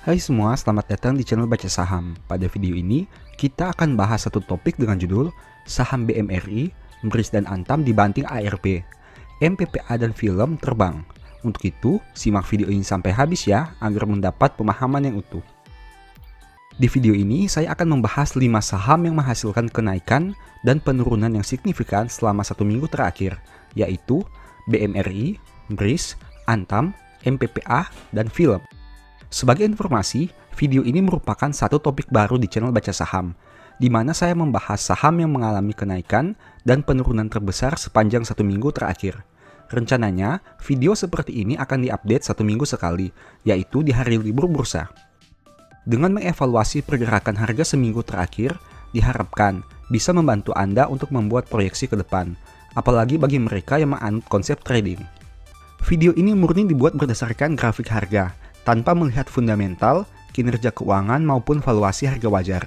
Hai semua, selamat datang di channel Baca Saham. Pada video ini, kita akan bahas satu topik dengan judul Saham BMRI, BRIS dan Antam dibanting ARB, MPPA dan film terbang. Untuk itu, simak video ini sampai habis ya, agar mendapat pemahaman yang utuh. Di video ini, saya akan membahas 5 saham yang menghasilkan kenaikan dan penurunan yang signifikan selama 1 minggu terakhir, yaitu BMRI, BRIS, Antam, MPPA, dan film. Sebagai informasi, video ini merupakan satu topik baru di channel Baca Saham, di mana saya membahas saham yang mengalami kenaikan dan penurunan terbesar sepanjang 1 minggu terakhir. Rencananya, video seperti ini akan diupdate 1 minggu sekali, yaitu di hari libur bursa. Dengan mengevaluasi pergerakan harga seminggu terakhir, diharapkan bisa membantu Anda untuk membuat proyeksi ke depan, apalagi bagi mereka yang menganut konsep trading. Video ini murni dibuat berdasarkan grafik harga, tanpa melihat fundamental, kinerja keuangan maupun valuasi harga wajar.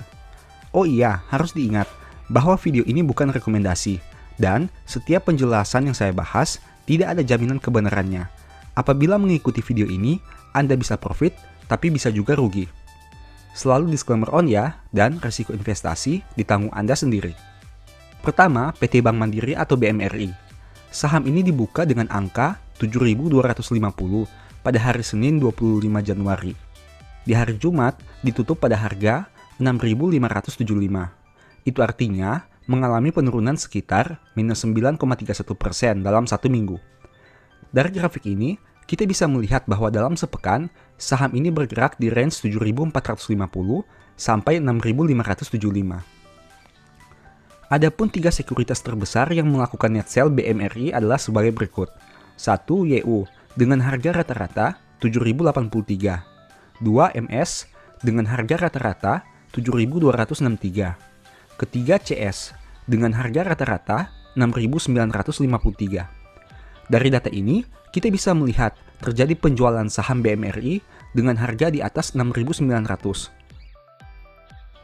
Oh iya, harus diingat bahwa video ini bukan rekomendasi, dan setiap penjelasan yang saya bahas tidak ada jaminan kebenarannya. Apabila mengikuti video ini, Anda bisa profit, tapi bisa juga rugi. Selalu disclaimer on ya, dan resiko investasi ditanggung Anda sendiri. Pertama, PT Bank Mandiri atau BMRI. Saham ini dibuka dengan angka 7.250 pada hari Senin 25 Januari. Di hari Jumat ditutup pada harga 6.575. Itu artinya mengalami penurunan sekitar minus 9,31% dalam 1 minggu. Dari grafik ini, kita bisa melihat bahwa dalam sepekan, saham ini bergerak di range 7.450 sampai 6.575. Adapun 3 sekuritas terbesar yang melakukan net sell BMRI adalah sebagai berikut. 1. YU dengan harga rata-rata 7.083. 2. MS dengan harga rata-rata 7.263. Ketiga CS dengan harga rata-rata 6.953. Dari data ini, kita bisa melihat terjadi penjualan saham BMRI dengan harga di atas 6.900.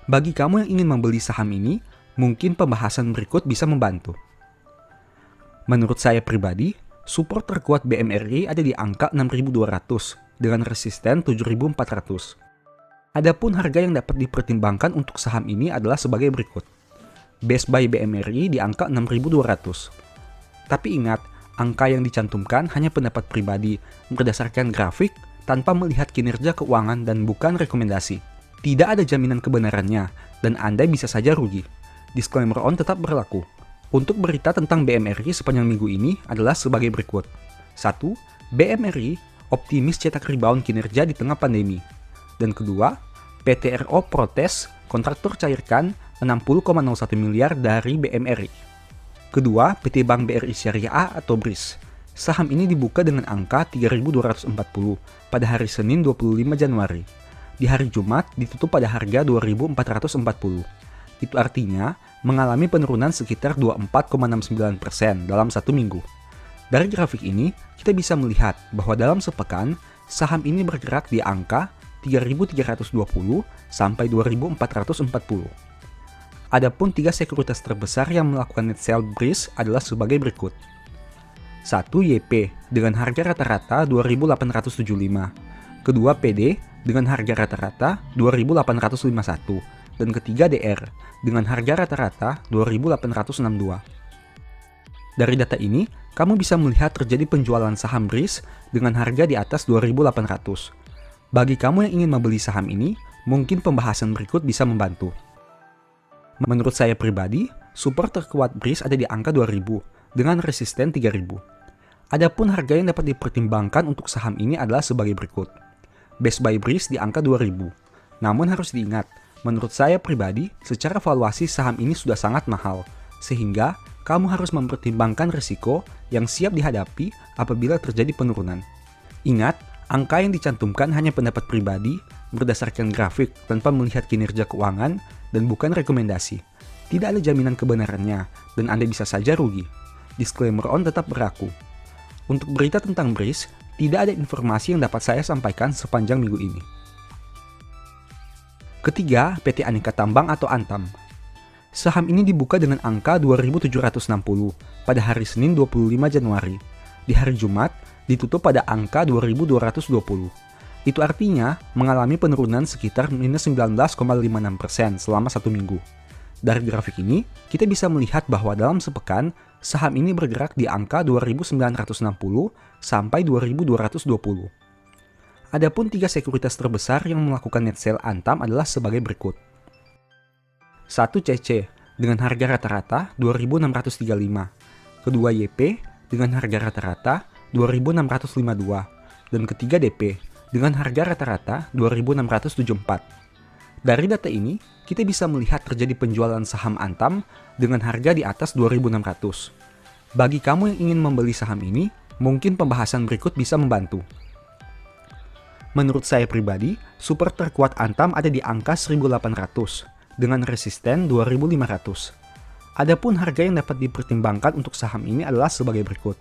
Bagi kamu yang ingin membeli saham ini, mungkin pembahasan berikut bisa membantu. Menurut saya pribadi, support terkuat BMRI ada di angka 6.200 dengan resisten 7.400. Adapun harga yang dapat dipertimbangkan untuk saham ini adalah sebagai berikut. Best buy BMRI di angka 6.200. Tapi ingat, angka yang dicantumkan hanya pendapat pribadi berdasarkan grafik tanpa melihat kinerja keuangan dan bukan rekomendasi. Tidak ada jaminan kebenarannya dan Anda bisa saja rugi. Disclaimer on tetap berlaku. Untuk berita tentang BMRI sepanjang minggu ini adalah sebagai berikut. 1. BMRI optimis cetak rebound kinerja di tengah pandemi. Dan kedua, PT RO protes kontraktor cairkan 60,01 miliar dari BMRI. Kedua, PT Bank BRI Syariah A atau BRIS. Saham ini dibuka dengan angka 3.240 pada hari Senin 25 Januari. Di hari Jumat ditutup pada harga 2.440. Itu artinya mengalami penurunan sekitar 24,69% dalam 1 minggu. Dari grafik ini, kita bisa melihat bahwa dalam sepekan, saham ini bergerak di angka 3.320 sampai 2.440. Adapun 3 sekuritas terbesar yang melakukan net sell BRIS adalah sebagai berikut. 1. YP dengan harga rata-rata 2.875. Kedua PD dengan harga rata-rata 2.851. Dan ketiga DR dengan harga rata-rata 2.862. Dari data ini, kamu bisa melihat terjadi penjualan saham BRIS dengan harga di atas 2.800. Bagi kamu yang ingin membeli saham ini, mungkin pembahasan berikut bisa membantu. Menurut saya pribadi, support terkuat BRIS ada di angka 2.000 dengan resisten 3.000. Adapun harga yang dapat dipertimbangkan untuk saham ini adalah sebagai berikut. Best buy BRIS di angka 2.000. Namun harus diingat, menurut saya pribadi, secara valuasi saham ini sudah sangat mahal, sehingga kamu harus mempertimbangkan risiko yang siap dihadapi apabila terjadi penurunan. Ingat, angka yang dicantumkan hanya pendapat pribadi berdasarkan grafik tanpa melihat kinerja keuangan dan bukan rekomendasi. Tidak ada jaminan kebenarannya dan Anda bisa saja rugi. Disclaimer on tetap berlaku. Untuk berita tentang BRIS, tidak ada informasi yang dapat saya sampaikan sepanjang minggu ini. Ketiga, PT Aneka Tambang atau Antam. Saham ini dibuka dengan angka 2.760 pada hari Senin 25 Januari. Di hari Jumat, ditutup pada angka 2.220. Itu artinya mengalami penurunan sekitar minus 19,56% selama 1 minggu. Dari grafik ini, kita bisa melihat bahwa dalam sepekan, saham ini bergerak di angka 2.960 sampai 2.220. Adapun 3 sekuritas terbesar yang melakukan net sale Antam adalah sebagai berikut. 1 CC dengan harga rata-rata 2.635, kedua YP dengan harga rata-rata 2.652, dan ketiga DP dengan harga rata-rata 2.674. Dari data ini, kita bisa melihat terjadi penjualan saham Antam dengan harga di atas 2.600. Bagi kamu yang ingin membeli saham ini, mungkin pembahasan berikut bisa membantu. Menurut saya pribadi, support terkuat Antam ada di angka 1.800 dengan resisten 2.500. Adapun harga yang dapat dipertimbangkan untuk saham ini adalah sebagai berikut.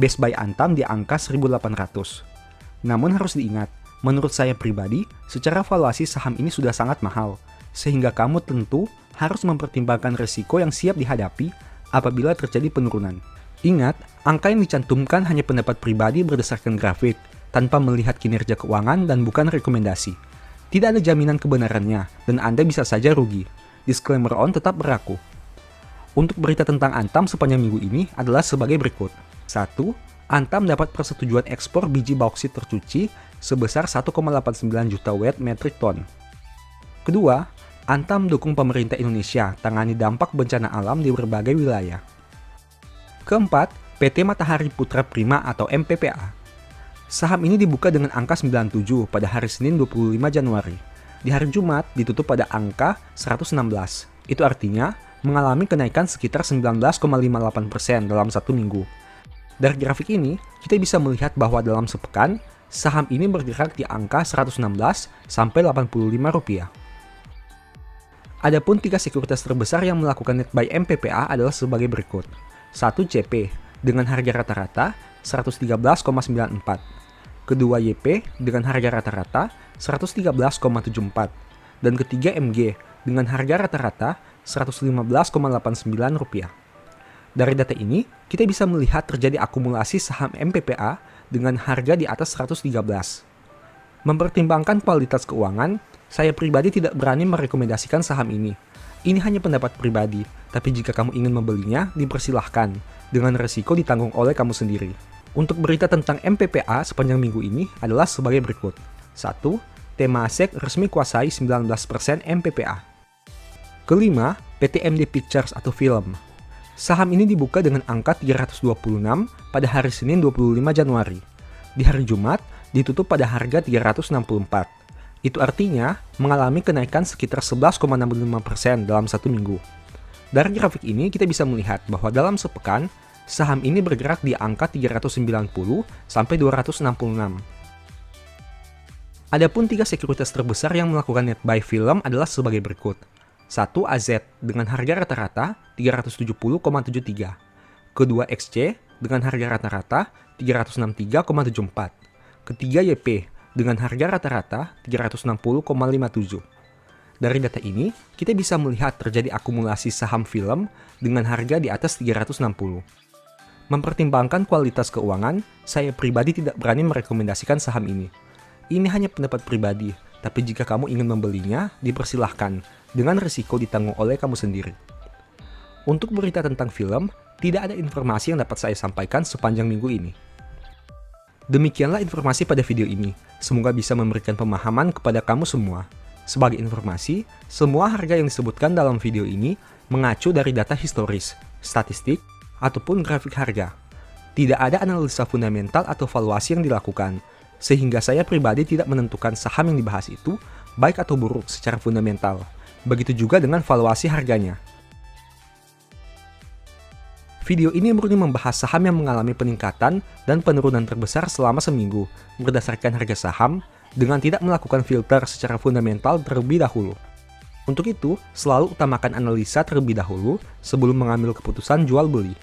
Best buy Antam di angka 1.800. Namun harus diingat, menurut saya pribadi, secara valuasi saham ini sudah sangat mahal, sehingga kamu tentu harus mempertimbangkan risiko yang siap dihadapi apabila terjadi penurunan. Ingat, angka yang dicantumkan hanya pendapat pribadi berdasarkan grafik, tanpa melihat kinerja keuangan dan bukan rekomendasi. Tidak ada jaminan kebenarannya, dan Anda bisa saja rugi. Disclaimer on tetap berlaku. Untuk berita tentang Antam sepanjang minggu ini adalah sebagai berikut. 1. Antam dapat persetujuan ekspor biji bauksit tercuci sebesar 1,89 juta wet metric ton. Kedua, Antam dukung pemerintah Indonesia tangani dampak bencana alam di berbagai wilayah. Keempat, PT Matahari Putra Prima atau MPPA. Saham ini dibuka dengan angka 97 pada hari Senin 25 Januari. Di hari Jumat ditutup pada angka 116. Itu artinya mengalami kenaikan sekitar 19,58% dalam 1 minggu. Dari grafik ini, kita bisa melihat bahwa dalam sepekan, saham ini bergerak di angka 116 sampai 85 rupiah. Adapun 3 sekuritas terbesar yang melakukan net buy MPPA adalah sebagai berikut. 1 CP dengan harga rata-rata 113,94. Kedua YP dengan harga rata-rata 113,74. Dan ketiga MG dengan harga rata-rata 115,89 rupiah. Dari data ini, kita bisa melihat terjadi akumulasi saham MPPA dengan harga di atas 113. Mempertimbangkan kualitas keuangan, saya pribadi tidak berani merekomendasikan saham ini. Ini hanya pendapat pribadi, tapi jika kamu ingin membelinya, dipersilahkan, dengan resiko ditanggung oleh kamu sendiri. Untuk berita tentang MPPA sepanjang minggu ini adalah sebagai berikut. 1. Temasek resmi kuasai 19% MPPA. Kelima, PT MD Pictures atau film. Saham ini dibuka dengan angka 326 pada hari Senin 25 Januari. Di hari Jumat, ditutup pada harga 364. Itu artinya mengalami kenaikan sekitar 11,65% dalam 1 minggu. Dari grafik ini kita bisa melihat bahwa dalam sepekan, saham ini bergerak di angka 390 sampai 266. Adapun 3 sekuritas terbesar yang melakukan net buy film adalah sebagai berikut. 1 AZ dengan harga rata-rata 370,73. Kedua XC dengan harga rata-rata 363,74. Ketiga YP dengan harga rata-rata 360,57. Dari data ini, kita bisa melihat terjadi akumulasi saham film dengan harga di atas 360. Mempertimbangkan kualitas keuangan, saya pribadi tidak berani merekomendasikan saham ini. Ini hanya pendapat pribadi, tapi jika kamu ingin membelinya, dipersilahkan, dengan risiko ditanggung oleh kamu sendiri. Untuk berita tentang film, tidak ada informasi yang dapat saya sampaikan sepanjang minggu ini. Demikianlah informasi pada video ini. Semoga bisa memberikan pemahaman kepada kamu semua. Sebagai informasi, semua harga yang disebutkan dalam video ini mengacu dari data historis, statistik, ataupun grafik harga. Tidak ada analisa fundamental atau valuasi yang dilakukan, sehingga saya pribadi tidak menentukan saham yang dibahas itu baik atau buruk secara fundamental. Begitu juga dengan valuasi harganya. Video ini murni membahas saham yang mengalami peningkatan dan penurunan terbesar selama seminggu berdasarkan harga saham dengan tidak melakukan filter secara fundamental terlebih dahulu. Untuk itu, selalu utamakan analisa terlebih dahulu sebelum mengambil keputusan jual beli.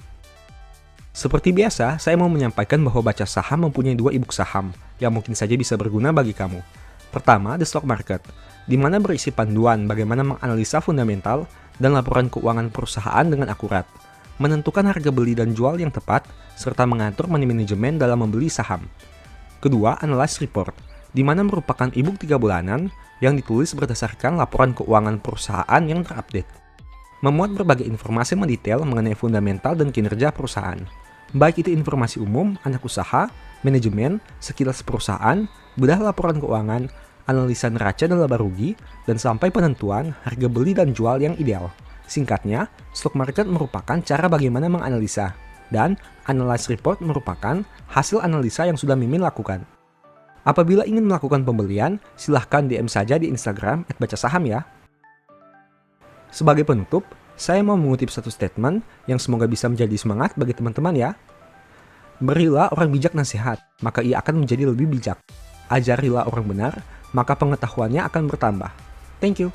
Seperti biasa, saya mau menyampaikan bahwa Baca Saham mempunyai 2 e-book saham yang mungkin saja bisa berguna bagi kamu. Pertama, The Stock Market, di mana berisi panduan bagaimana menganalisa fundamental dan laporan keuangan perusahaan dengan akurat, menentukan harga beli dan jual yang tepat, serta mengatur money management dalam membeli saham. Kedua, Analyst Report, di mana merupakan e-book 3 bulanan yang ditulis berdasarkan laporan keuangan perusahaan yang terupdate. Memuat berbagai informasi mendetail mengenai fundamental dan kinerja perusahaan. Baik itu informasi umum, anak usaha, manajemen, sekilas perusahaan, bedah laporan keuangan, analisa neraca dan laba rugi, dan sampai penentuan harga beli dan jual yang ideal. Singkatnya, stock market merupakan cara bagaimana menganalisa, dan analyze report merupakan hasil analisa yang sudah Mimin lakukan. Apabila ingin melakukan pembelian, silahkan DM saja di Instagram @bacasaham ya. Sebagai penutup, saya mau mengutip satu statement yang semoga bisa menjadi semangat bagi teman-teman ya. Berilah orang bijak nasihat, maka ia akan menjadi lebih bijak. Ajarilah orang benar, maka pengetahuannya akan bertambah. Thank you.